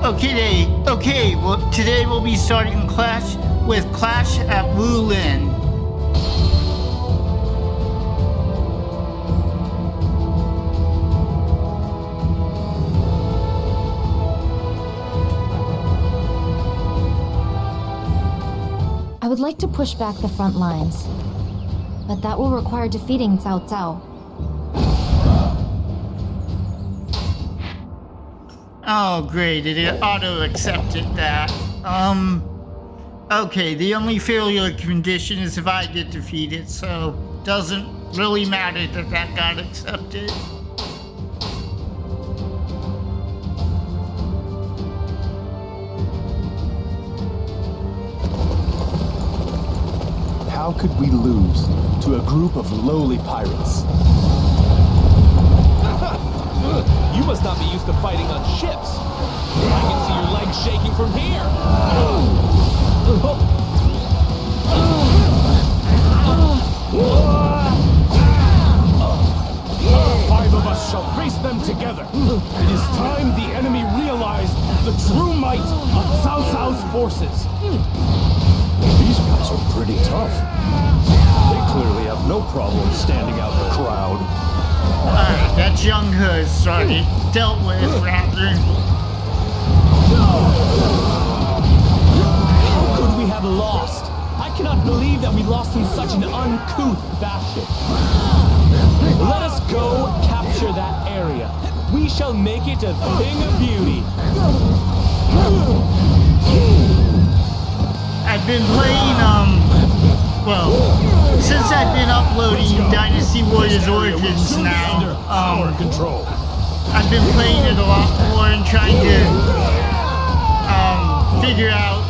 Okay, well, today we'll be starting Clash at Wulin. I would like to push back the front lines, but that will require defeating Cao Cao. Oh, great, it auto-accepted that. Okay, the only failure condition is if I get defeated, so doesn't really matter that got accepted. How could we lose to a group of lowly pirates? You must not be used to fighting on ships. I can see your legs shaking from here. 5 of us shall face them together. It is time the enemy realized the true might of Cao Cao's forces. These guys are pretty tough. They clearly have no problem standing out in the crowd. Alright, that young hood started dealt with rather. How could we have lost? I cannot believe that we lost in such an uncouth fashion. Let us go capture that area. We shall make it a thing of beauty. I've been playing, since I've been uploading Dynasty Warriors Origins now, I've been playing it a lot more and trying to, figure out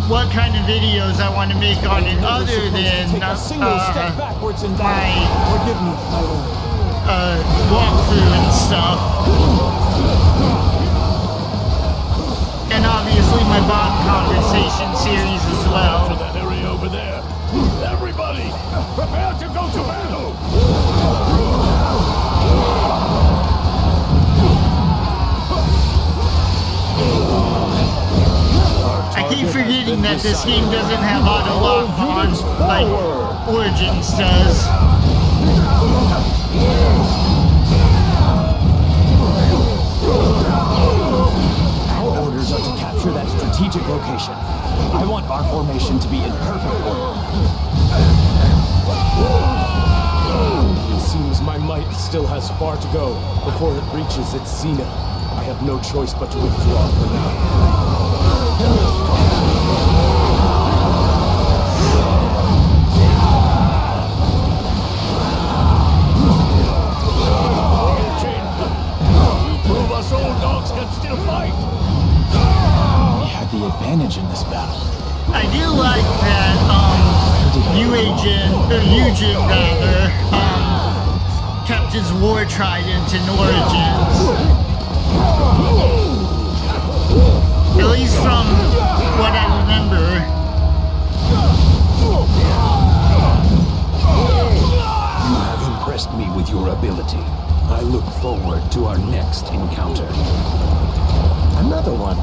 what kind of videos I want to make on it other than, my, walkthrough and stuff. And obviously my bot conversation series as well. To that area over there. Everybody, prepare to go to battle. I keep forgetting that this game doesn't have auto lock on like Origins does. Orders are to capture that strategic location. I want our formation to be in perfect order. It seems my might still has far to go before it reaches its zenith. I have no choice but to withdraw for now. Prove us old dogs can still fight. We had the advantage in this battle. I do like that, Eugen rather, kept his war trident in Origins. At least from what I remember. You have impressed me with your ability. I look forward to our next encounter. Another one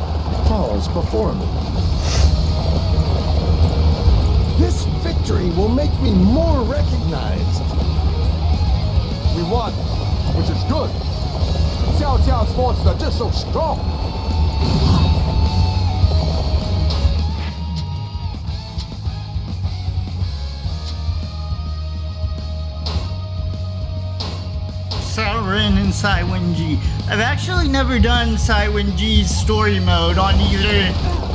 falls before me. This victory will make me more recognized. We won, which is good. Cao Cao's forces are just so strong. Sauron and Saiwenji. I've actually never done Saiwenji's story mode on either.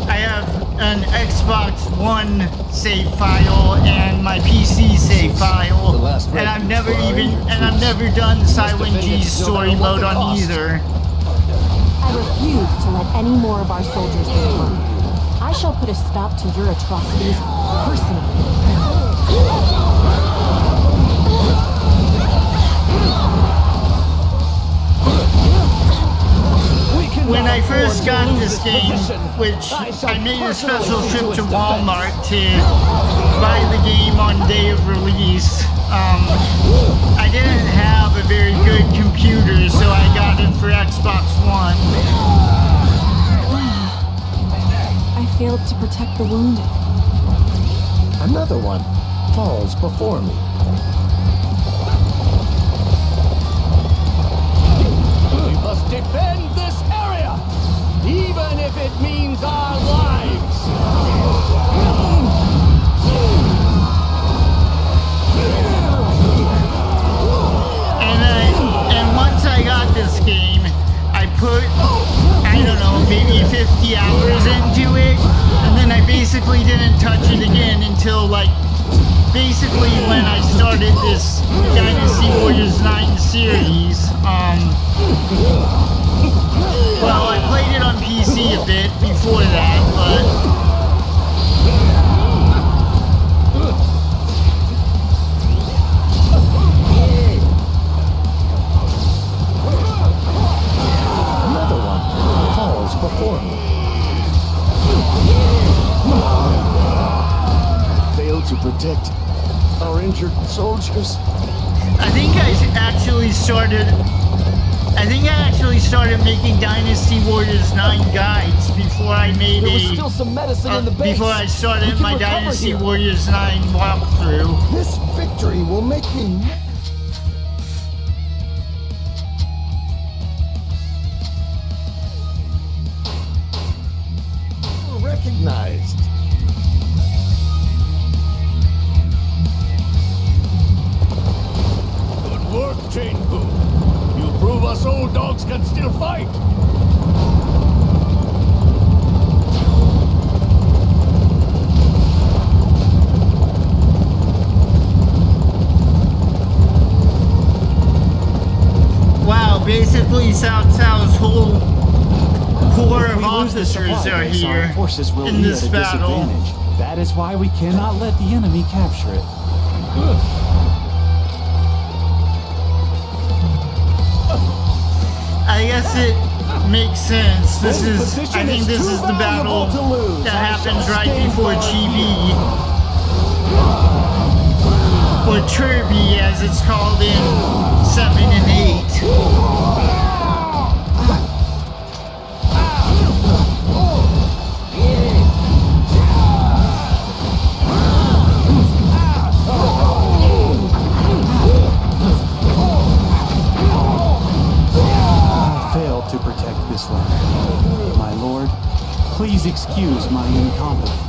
I have an Xbox One save file and my PC save file, and I've never done Saiwenji's story mode on either. I refuse to let any more of our soldiers be harmed. I shall put a stop to your atrocities personally. When I first got this game, which I made a special trip to Walmart to buy the game on day of release, I didn't have a very good computer, so I got it for Xbox One. failed to protect the wounded. Another one falls before me. We must defend this area, even if it means our lives. And once I got this game, I put, I don't know, maybe 50 hours into it, and then I basically didn't touch it again until like basically when I started this Dynasty Warriors 9 series. Well, I played it on PC a bit before that, but Another one falls before me. I failed to protect our injured soldiers. I think I actually started making Dynasty Warriors 9 guides before I made There was still some medicine in the base. before I We started can my recover Dynasty here. Warriors 9 walkthrough. This victory will make me recognized. Good work, Cheng. You prove us old dogs can still fight. Wow, basically South South's whole corps If of we lose the supply officers are base, our here forces will in be this at a battle. disadvantage. That is why we cannot let the enemy capture it. I guess it makes sense. This position I think is this too is the battle valuable to lose. that I happens shall right stand before by Chibi. Or Kirby as it's called in 7 and 8. I failed to protect this land. My lord, please excuse my incompetence.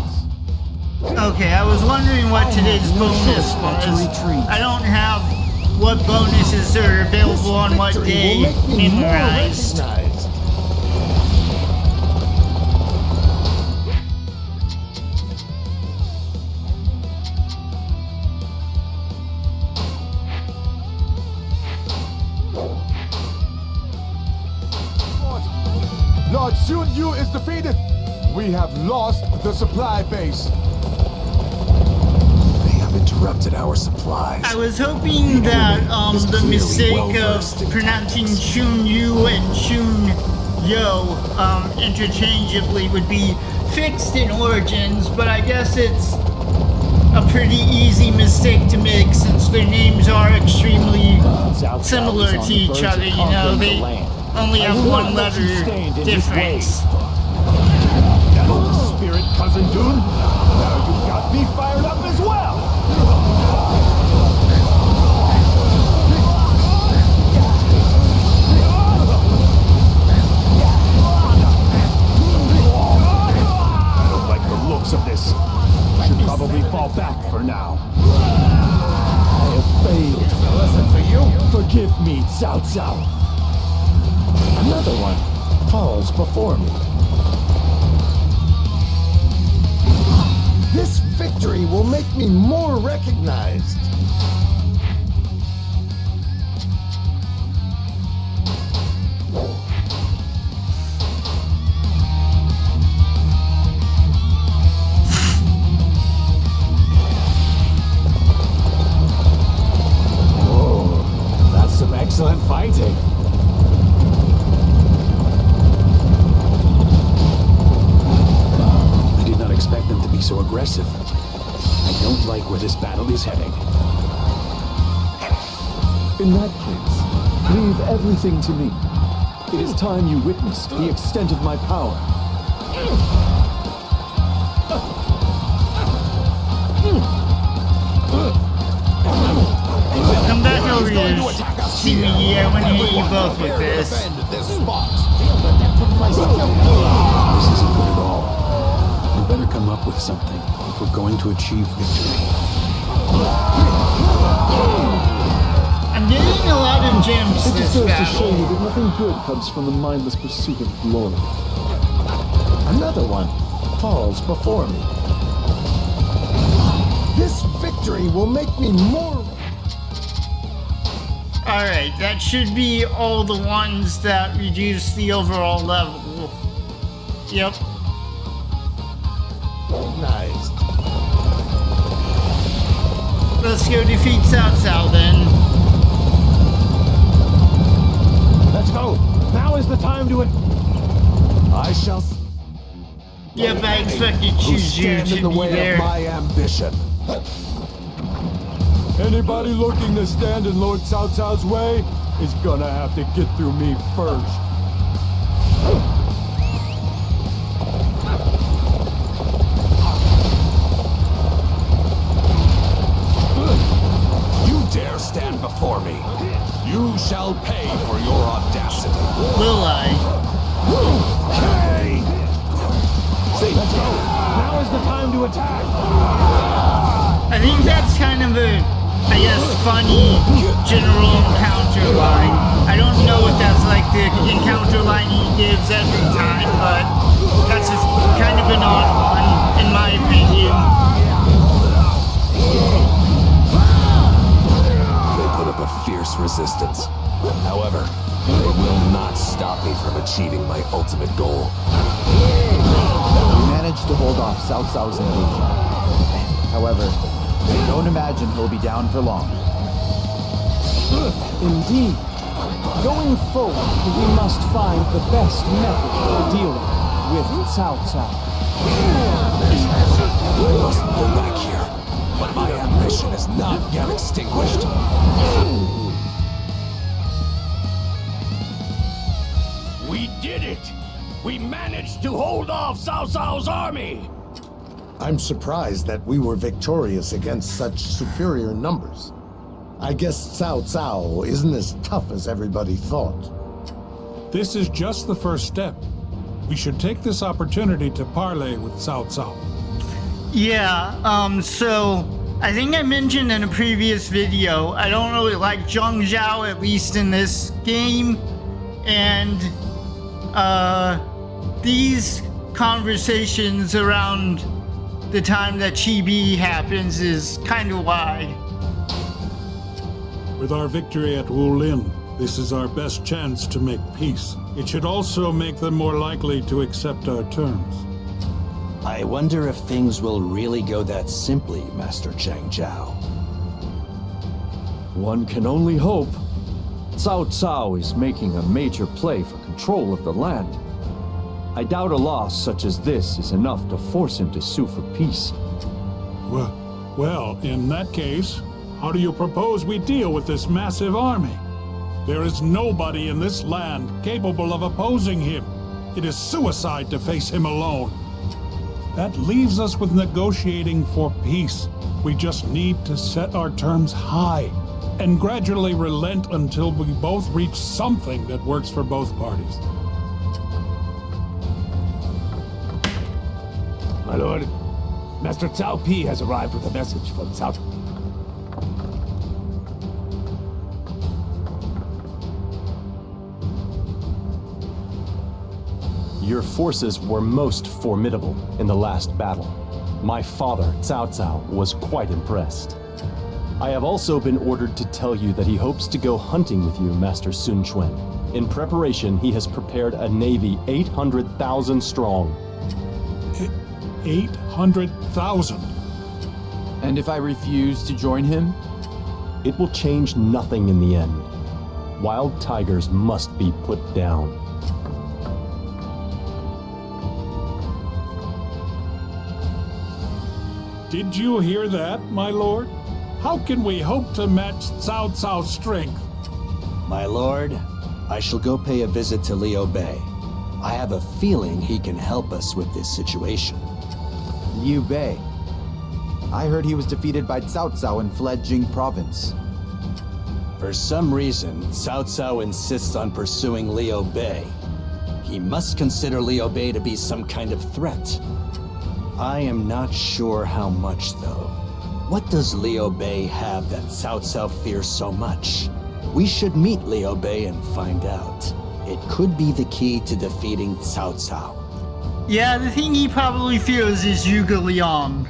Okay, I was wondering what today's no bonus choice but to was. retreat. I don't have what bonuses are available on what Victory day will make me more memorized. recognized. Lord Xun Yu is defeated. We have lost the supply base. They have interrupted our supplies. I was hoping that is the clearly mistake well-versed of in pronouncing Shun Yu and Shun Yo interchangeably would be fixed in Origins, but I guess it's a pretty easy mistake to make since their names are extremely South similar South is on to the each verge other, of you know, conquering the they land. only I have will one not let you letter stand in his way. difference. That's the spirit, Cousin Dune. Now you've got me fired up as well. I don't like the looks of this. I should probably fall back for now. I have failed. Listen to you. Forgive me, Cao Cao. Another one falls before me. This victory will make me more recognized. Oh, that's some excellent fighting. I did not expect them to be so aggressive. I don't like where this battle is heading. In that case, leave everything to me. It is time you witnessed the extent of my power. Come back over here, CBE. I want to hit you both with this. Defend this spot. This isn't good at all. We better come up with something if we're going to achieve victory. I'm getting a lot of gems It this just goes to show battle. you that nothing good comes from the mindless pursuit of glory. Another one falls before me. This victory will make me more. Alright, that should be all the ones that reduce the overall level. Yep. Nice. Let's go defeat Cao Cao then. Let's go. Now is the time to it. I shall. Yep, I expected Who Chuju stand in to the be way there. of my ambition? Anybody looking to stand in Lord Cao Cao's way is gonna have to get through me first. You dare stand before me. You shall pay for your audacity. Will I? Hey! Let's go. Now is the time to attack. I think that's kind of a, I guess, funny general encounter line. I don't know if that's like the encounter line he gives every time, but that's just kind of an odd one, in my opinion. They put up a fierce resistance. However, they will not stop me from achieving my ultimate goal. We managed to hold off Cao Cao's invasion. However, don't imagine he'll be down for long. Indeed. Going forward, we must find the best method for dealing with Cao Cao. I must pull back here, but my ambition is not yet extinguished. We did it. We managed to hold off Cao Cao's army. I'm surprised that we were victorious against such superior numbers. I guess Cao Cao isn't as tough as everybody thought. This is just the first step. We should take this opportunity to parley with Cao Cao. Yeah, so I think I mentioned in a previous video, I don't really like Zhang Zhao, at least in this game, and these conversations around the time that Chibi happens is kind of why. With our victory at Wulin, this is our best chance to make peace. It should also make them more likely to accept our terms. I wonder if things will really go that simply, Master Cheng Zhao. One can only hope. Cao Cao is making a major play for control of the land. I doubt a loss such as this is enough to force him to sue for peace. Well, in that case, how do you propose we deal with this massive army? There is nobody in this land capable of opposing him. It is suicide to face him alone. That leaves us with negotiating for peace. We just need to set our terms high and gradually relent until we both reach something that works for both parties. My lord, Master Cao Pi has arrived with a message from Cao. Your forces were most formidable in the last battle. My father, Cao Cao, was quite impressed. I have also been ordered to tell you that he hopes to go hunting with you, Master Sun Quan. In preparation, he has prepared a navy 800,000 strong. 800,000. And if I refuse to join him? It will change nothing in the end. Wild tigers must be put down. Did you hear that, my lord? How can we hope to match Cao Cao's strength? My lord, I shall go pay a visit to Liu Bei. I have a feeling he can help us with this situation. Liu Bei. I heard he was defeated by Cao Cao and fled Jing province. For some reason, Cao Cao insists on pursuing Liu Bei. He must consider Liu Bei to be some kind of threat. I am not sure how much, though. What does Liu Bei have that Cao Cao fears so much? We should meet Liu Bei and find out. It could be the key to defeating Cao Cao. Yeah, the thing he probably fears is Zhuge Liang.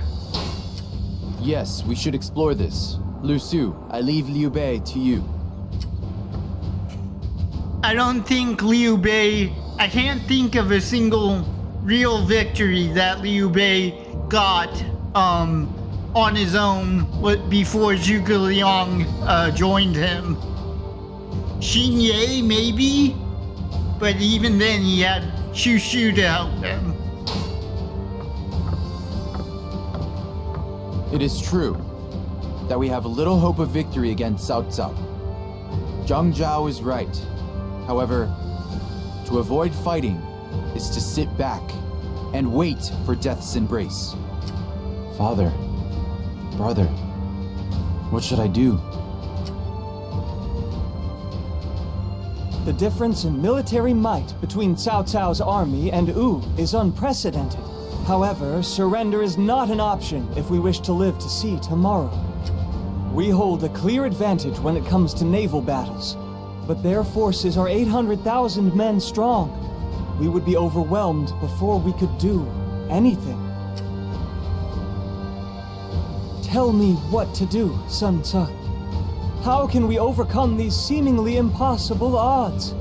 Yes, we should explore this. Lu Su, I leave Liu Bei to you. I don't think Liu Bei... I can't think of a single real victory that Liu Bei got on his own before Zhuge Liang joined him. Xin Ye, maybe? But even then he had Shu Shu to help him. It is true that we have little hope of victory against Cao Cao. Zhang Zhao is right. However, to avoid fighting is to sit back and wait for death's embrace. Father, brother, what should I do? The difference in military might between Cao Cao's army and Wu is unprecedented. However, surrender is not an option if we wish to live to see tomorrow. We hold a clear advantage when it comes to naval battles, but their forces are 800,000 men strong. We would be overwhelmed before we could do anything. Tell me what to do, Sun Ce. How can we overcome these seemingly impossible odds?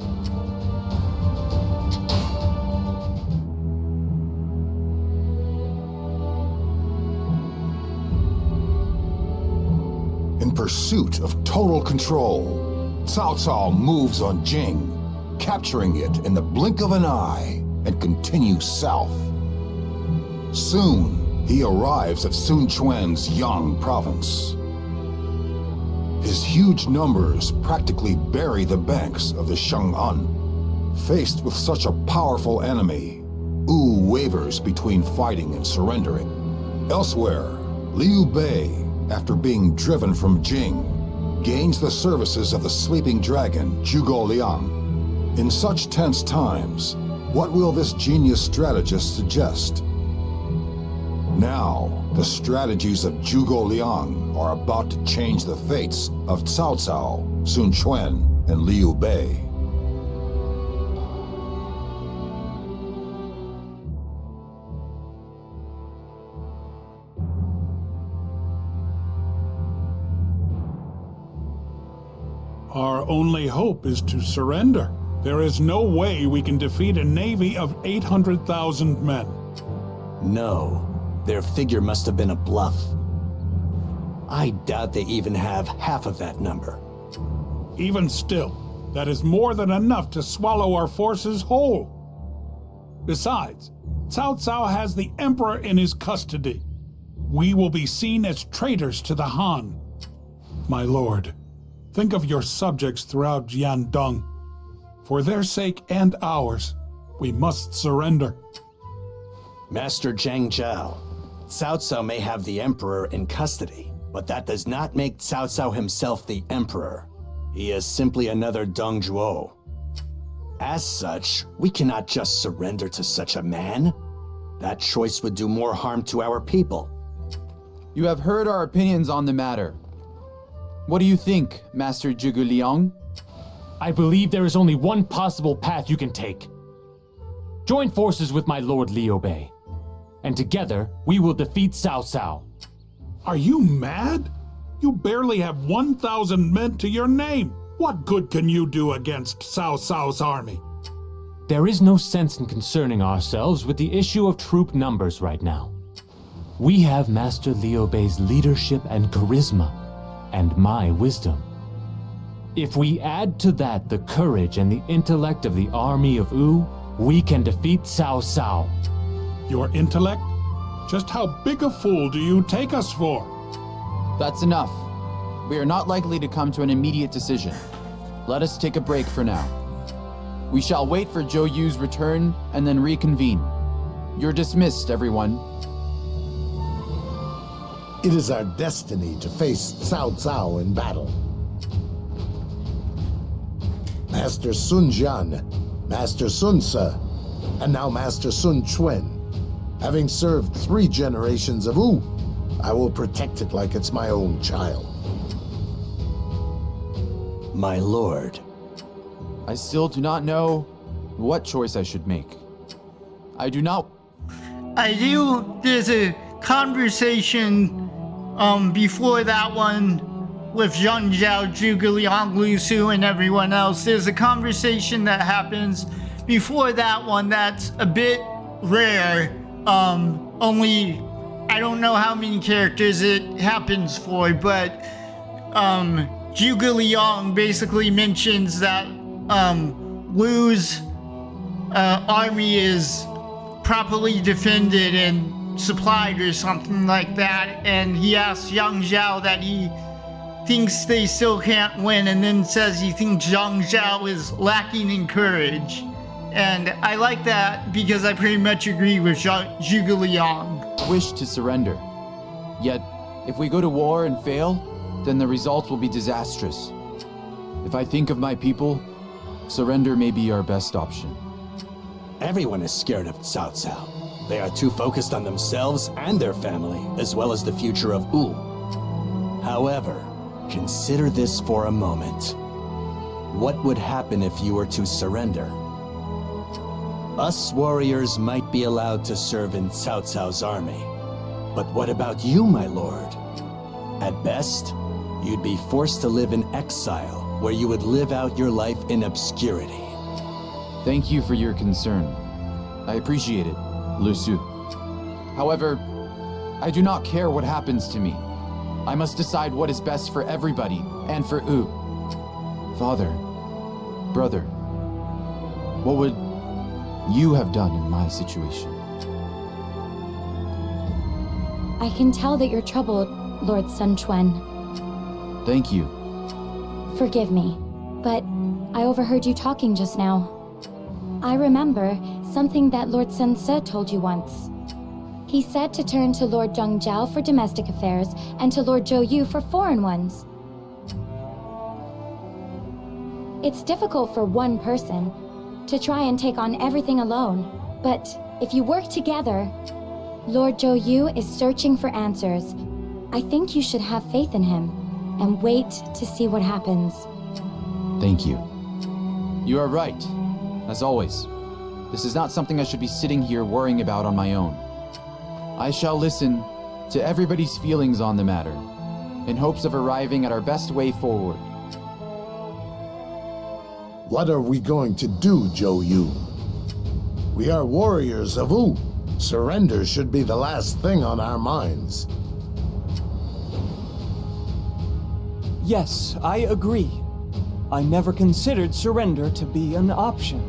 In pursuit of total control, Cao Cao moves on Jing, capturing it in the blink of an eye, and continues south. Soon, he arrives at Sun Quan's Yang province. His huge numbers practically bury the banks of the Sheng'an. Faced with such a powerful enemy, Wu wavers between fighting and surrendering. Elsewhere, Liu Bei, after being driven from Jing, gains the services of the sleeping dragon, Zhuge Liang. In such tense times, what will this genius strategist suggest? Now, the strategies of Zhuge Liang are about to change the fates of Cao Cao, Sun Quan, and Liu Bei. Our only hope is to surrender. There is no way we can defeat a navy of 800,000 men. No, their figure must have been a bluff. I doubt they even have half of that number. Even still, that is more than enough to swallow our forces whole. Besides, Cao Cao has the Emperor in his custody. We will be seen as traitors to the Han. My lord, think of your subjects throughout Jiandong. For their sake and ours, we must surrender. Master Zhang Zhao, Cao Cao may have the Emperor in custody, but that does not make Cao Cao himself the Emperor. He is simply another Dong Zhuo. As such, we cannot just surrender to such a man. That choice would do more harm to our people. You have heard our opinions on the matter. What do you think, Master Zhuge Liang? I believe there is only one possible path you can take. Join forces with my lord Liu Bei, and together we will defeat Cao Cao. Are you mad? You barely have 1,000 men to your name. What good can you do against Cao Cao's army? There is no sense in concerning ourselves with the issue of troop numbers right now. We have Master Liu Bei's leadership and charisma, and my wisdom. If we add to that the courage and the intellect of the army of Wu, we can defeat Cao Cao. Your intellect? Just how big a fool do you take us for? That's enough. We are not likely to come to an immediate decision. Let us take a break for now. We shall wait for Zhou Yu's return and then reconvene. You're dismissed, everyone. It is our destiny to face Cao Cao in battle. Master Sun Jian, Master Sun Ce, and now Master Sun Quan. Having served 3 generations of Wu, I will protect it like it's my own child. My lord. I still do not know what choice I should make. I do not... There's a conversation before that one with Zhang Zhao, Zhuge Liang, Lu Su, and everyone else. There's a conversation that happens before that one that's a bit rare. Only, I don't know how many characters it happens for, but Zhuge Liang basically mentions that Wu's army is properly defended and supplied or something like that, and he asks Yang Zhao that he thinks they still can't win, and then says he thinks Zhang Zhao is lacking in courage. And I like that because I pretty much agree with Zhuge Liang. Wish to surrender. Yet, if we go to war and fail, then the results will be disastrous. If I think of my people, surrender may be our best option. Everyone is scared of Cao Cao. They are too focused on themselves and their family, as well as the future of Wu. However, consider this for a moment. What would happen if you were to surrender? Us warriors might be allowed to serve in Cao Cao's army. But what about you, my lord? At best, you'd be forced to live in exile, where you would live out your life in obscurity. Thank you for your concern. I appreciate it, Lu Su. However, I do not care what happens to me. I must decide what is best for everybody, and for Wu. Father, brother, what would you have done in my situation? I can tell that you're troubled, Lord Sun Quan. Thank you. Forgive me, but I overheard you talking just now. I remember something that Lord Sun Ce told you once. He said to turn to Lord Zhang Zhao for domestic affairs and to Lord Zhou Yu for foreign ones. It's difficult for one person to try and take on everything alone, but if you work together, Lord Zhou Yu is searching for answers. I think you should have faith in him and wait to see what happens. Thank you. You are right, as always. This is not something I should be sitting here worrying about on my own. I shall listen to everybody's feelings on the matter, in hopes of arriving at our best way forward. What are we going to do, Zhou Yu? We are warriors of Wu. Surrender should be the last thing on our minds. Yes, I agree. I never considered surrender to be an option.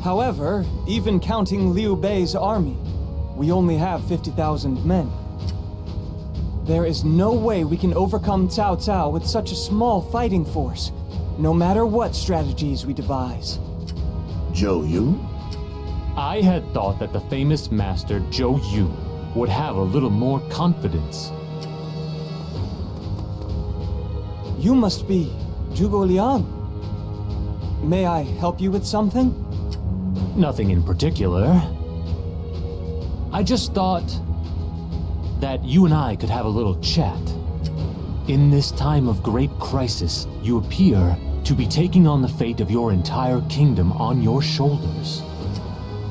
However, even counting Liu Bei's army, we only have 50,000 men. There is no way we can overcome Cao Cao with such a small fighting force, no matter what strategies we devise. Zhou Yu? I had thought that the famous master Zhou Yu would have a little more confidence. You must be Zhuge Liang. May I help you with something? Nothing in particular. I just thought that you and I could have a little chat. In this time of great crisis, you appear to be taking on the fate of your entire kingdom on your shoulders.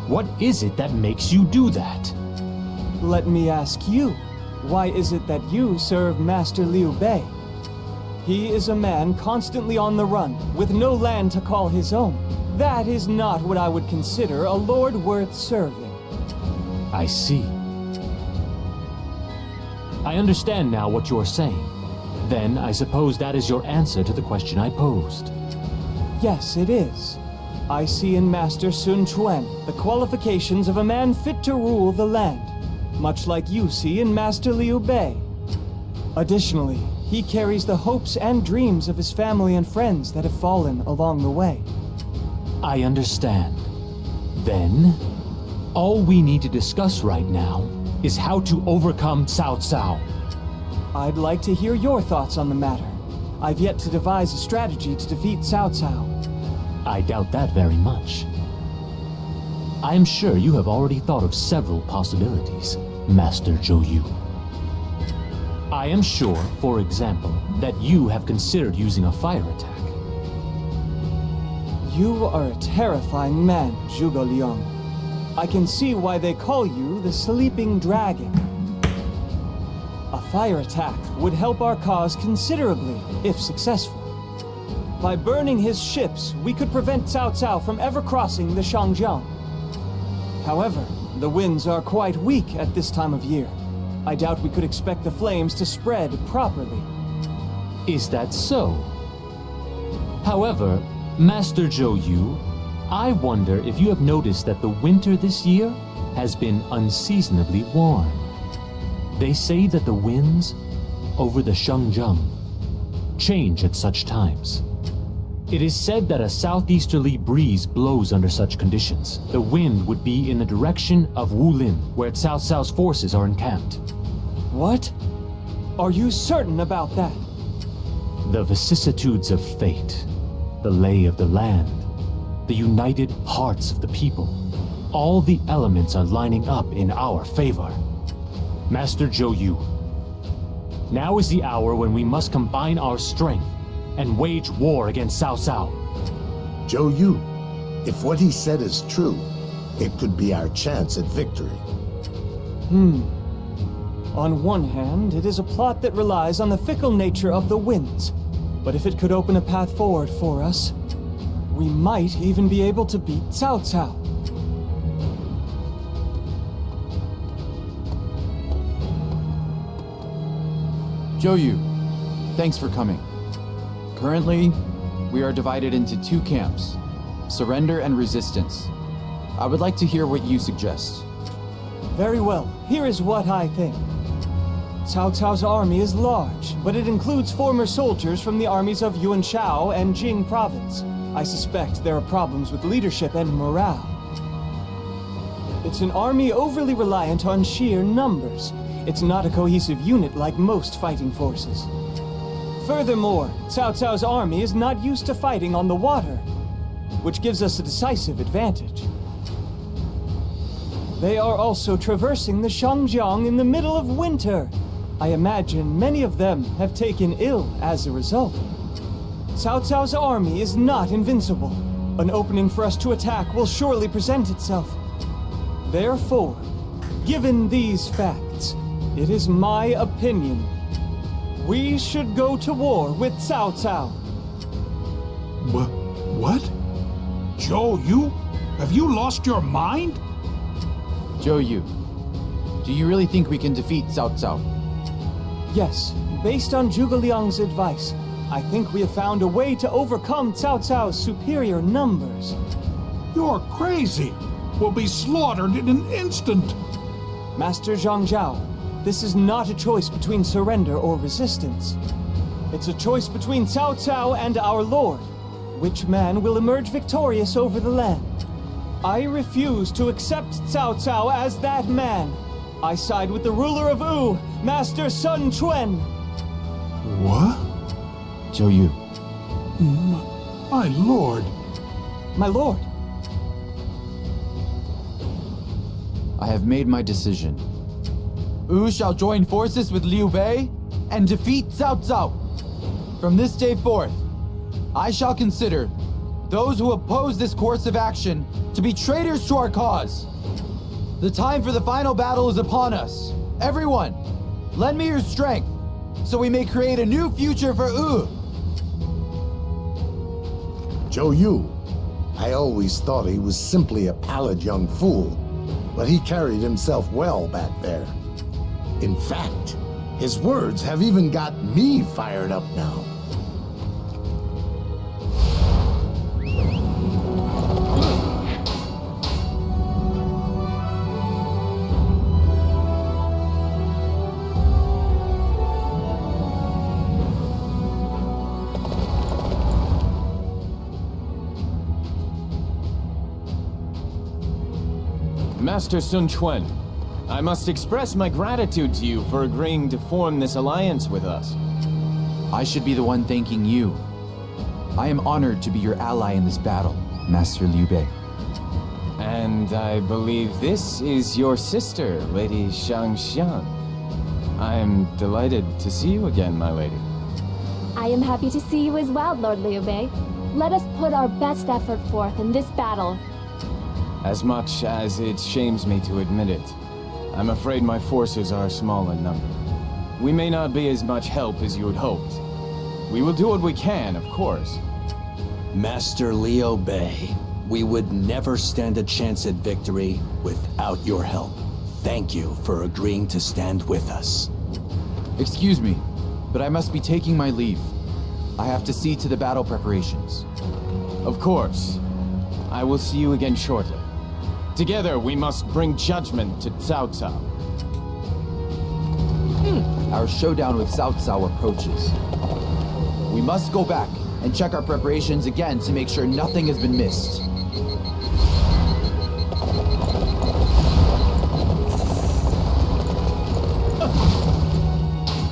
What is it that makes you do that? Let me ask you, why is it that you serve Master Liu Bei? He is a man constantly on the run, with no land to call his own. That is not what I would consider a lord worth serving. I see. I understand now what you're saying. Then I suppose that is your answer to the question I posed. Yes, it is. I see in Master Sun Quan the qualifications of a man fit to rule the land, much like you see in Master Liu Bei. Additionally, he carries the hopes and dreams of his family and friends that have fallen along the way. I understand. Then, all we need to discuss right now is how to overcome Cao Cao. I'd like to hear your thoughts on the matter. I've yet to devise a strategy to defeat Cao Cao. I doubt that very much. I am sure you have already thought of several possibilities, Master Zhou Yu. I am sure, for example, that you have considered using a fire attack. You are a terrifying man, Zhuge Liang. I can see why they call you the Sleeping Dragon. A fire attack would help our cause considerably, if successful. By burning his ships, we could prevent Cao Cao from ever crossing the Shangjiang. However, the winds are quite weak at this time of year. I doubt we could expect the flames to spread properly. Is that so? However, Master Zhou Yu, I wonder if you have noticed that the winter this year has been unseasonably warm. They say that the winds over the Shangjiang change at such times. It is said that a southeasterly breeze blows under such conditions. The wind would be in the direction of Wulin, where Cao Cao's forces are encamped. What? Are you certain about that? The vicissitudes of fate, the lay of the land, the united hearts of the people, all the elements are lining up in our favor. Master Zhou Yu, now is the hour when we must combine our strength and wage war against Cao Cao. Zhou Yu, if what he said is true, it could be our chance at victory. On one hand, it is a plot that relies on the fickle nature of the winds. But if it could open a path forward for us, we might even be able to beat Cao Cao. Zhou Yu, thanks for coming. Currently, we are divided into two camps, surrender and resistance. I would like to hear what you suggest. Very well, here is what I think. Cao Cao's army is large, but it includes former soldiers from the armies of Yuanshao and Jing province. I suspect there are problems with leadership and morale. It's an army overly reliant on sheer numbers. It's not a cohesive unit like most fighting forces. Furthermore, Cao Cao's army is not used to fighting on the water, which gives us a decisive advantage. They are also traversing the Shangjiang in the middle of winter. I imagine many of them have taken ill as a result. Cao Cao's army is not invincible. An opening for us to attack will surely present itself. Therefore, given these facts, it is my opinion we should go to war with Cao Cao. What? Zhou Yu? Have you lost your mind? Zhou Yu, do you really think we can defeat Cao Cao? Yes, based on Zhuge Liang's advice, I think we have found a way to overcome Cao Cao's superior numbers. You're crazy. We'll be slaughtered in an instant. Master Zhang Zhao, this is not a choice between surrender or resistance. It's a choice between Cao Cao and our Lord. Which man will emerge victorious over the land? I refuse to accept Cao Cao as that man. I side with the ruler of Wu, Master Sun Quan. What? Zhou Yu. My lord. My lord. I have made my decision. Wu shall join forces with Liu Bei and defeat Cao Cao. From this day forth, I shall consider those who oppose this course of action to be traitors to our cause. The time for the final battle is upon us. Everyone, lend me your strength so we may create a new future for Wu. Zhou Yu, I always thought he was simply a pallid young fool, but he carried himself well back there. In fact, his words have even got me fired up now. Master Sun Quan, I must express my gratitude to you for agreeing to form this alliance with us. I should be the one thanking you. I am honored to be your ally in this battle, Master Liu Bei. And I believe this is your sister, Lady Shang. I am delighted to see you again, my lady. I am happy to see you as well, Lord Liu Bei. Let us put our best effort forth in this battle. As much as it shames me to admit it, I'm afraid my forces are small in number. We may not be as much help as you had hoped. We will do what we can, of course. Master Liu Bei, we would never stand a chance at victory without your help. Thank you for agreeing to stand with us. Excuse me, but I must be taking my leave. I have to see to the battle preparations. Of course. I will see you again shortly. Together, we must bring judgment to Cao Cao. Our showdown with Cao Cao approaches. We must go back and check our preparations again to make sure nothing has been missed.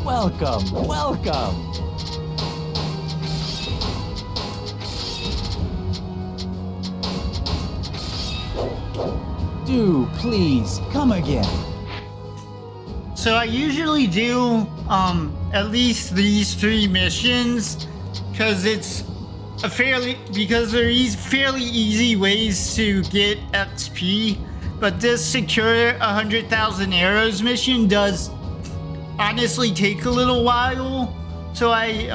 Welcome, welcome! Do please come again. So I usually do at least these 3 missions because they're fairly easy ways to get XP, but this secure 100,000 arrows mission does honestly take a little while. So I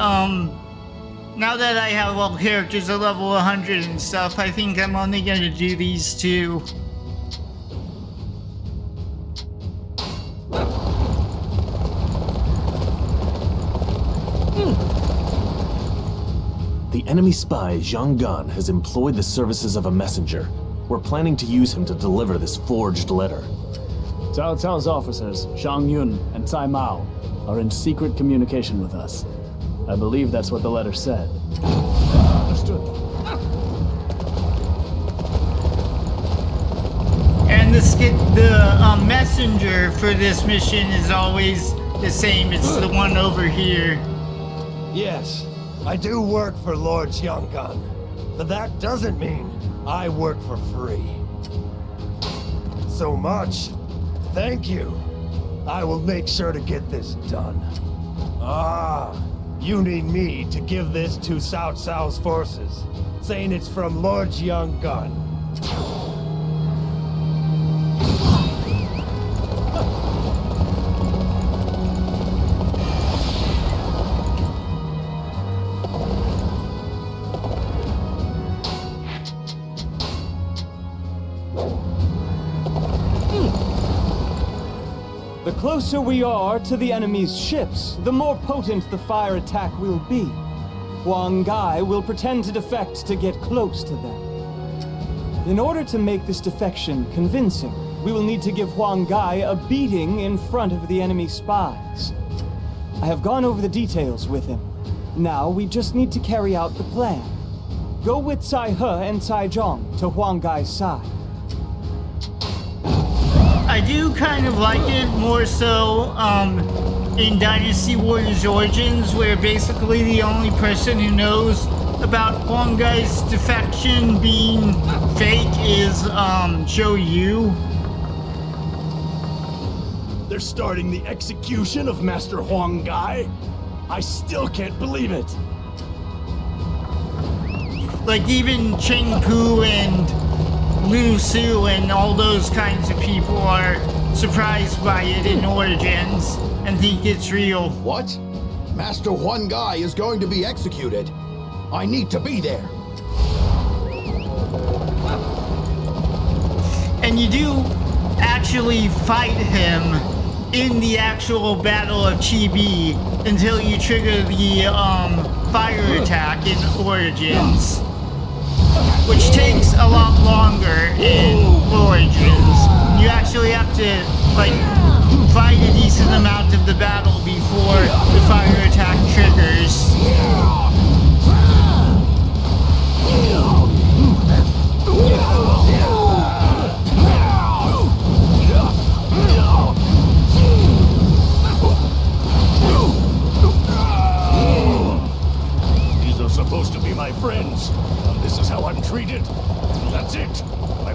now that I have all characters at level 100 and stuff, I think I'm only gonna do these 2. The enemy spy, Zhang Gan, has employed the services of a messenger. We're planning to use him to deliver this forged letter. Cao Cao's officers, Shang Yun and Cai Mao, are in secret communication with us. I believe that's what the letter said. Understood. And the messenger for this mission is always the same. It's the one over here. Yes, I do work for Lord Xianggan, but that doesn't mean I work for free. So much. Thank you. I will make sure to get this done. Ah, you need me to give this to Cao Cao's forces, saying it's from Lord Xianggan. The closer we are to the enemy's ships, the more potent the fire attack will be. Huang Gai will pretend to defect to get close to them. In order to make this defection convincing, we will need to give Huang Gai a beating in front of the enemy spies. I have gone over the details with him. Now we just need to carry out the plan. Go with Cai He and Cai Zhong to Huang Gai's side. I do kind of like it more so in Dynasty Warriors Origins, where basically the only person who knows about Huang Gai's defection being fake is Zhou Yu. They're starting the execution of Master Huang Gai? I still can't believe it. Like even Cheng Pu and Lu Su and all those kinds of people are surprised by it in Origins and think it's real. What? Master Huang Gai is going to be executed. I need to be there. And you do actually fight him in the actual Battle of Chibi until you trigger the fire attack in Origins, which takes a lot longer in Origins. You actually have to like fight a decent amount of the battle before the fire attack triggers.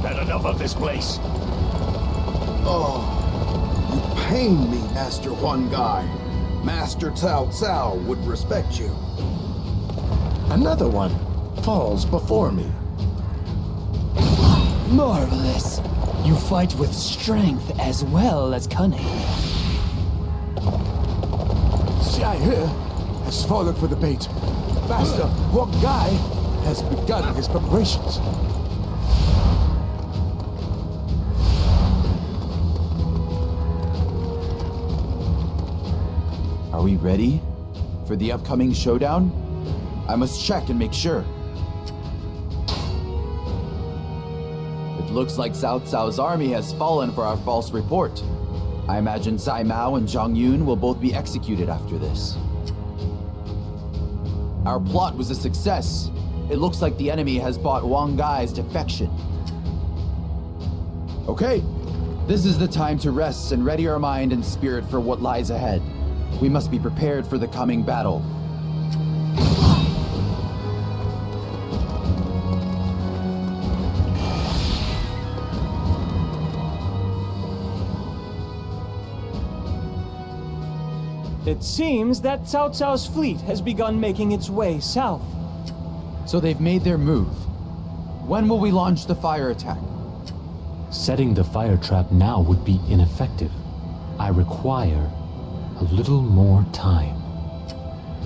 Had enough of this place. Oh, you pain me, Master One Guy. Master Cao Cao would respect you. Another one falls before me. Marvelous. You fight with strength as well as cunning. Xia here has fallen for the bait. Master Huang Gai has begun his preparations. Are we ready for the upcoming showdown? I must check and make sure. It looks like Cao Cao's army has fallen for our false report. I imagine Zai Mao and Zhang Yun will both be executed after this. Our plot was a success. It looks like the enemy has bought Wang Gai's defection. Okay, this is the time to rest and ready our mind and spirit for what lies ahead. We must be prepared for the coming battle. It seems that Cao Cao's fleet has begun making its way south. So they've made their move. When will we launch the fire attack? Setting the fire trap now would be ineffective. I require a little more time.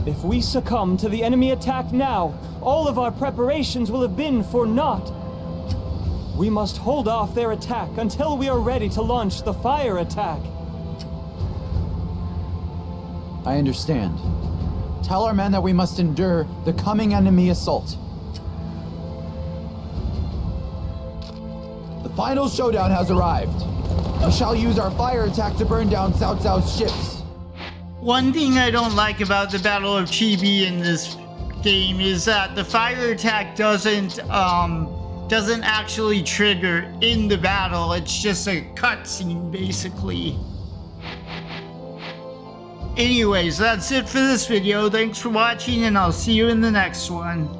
If we succumb to the enemy attack now, all of our preparations will have been for naught. We must hold off their attack until we are ready to launch the fire attack. I understand. Tell our men that we must endure the coming enemy assault. The final showdown has arrived. We shall use our fire attack to burn down Cao Cao's ships. One thing I don't like about the Battle of Chibi in this game is that the fire attack doesn't actually trigger in the battle. It's just a cutscene, basically. Anyways, that's it for this video. Thanks for watching, and I'll see you in the next one.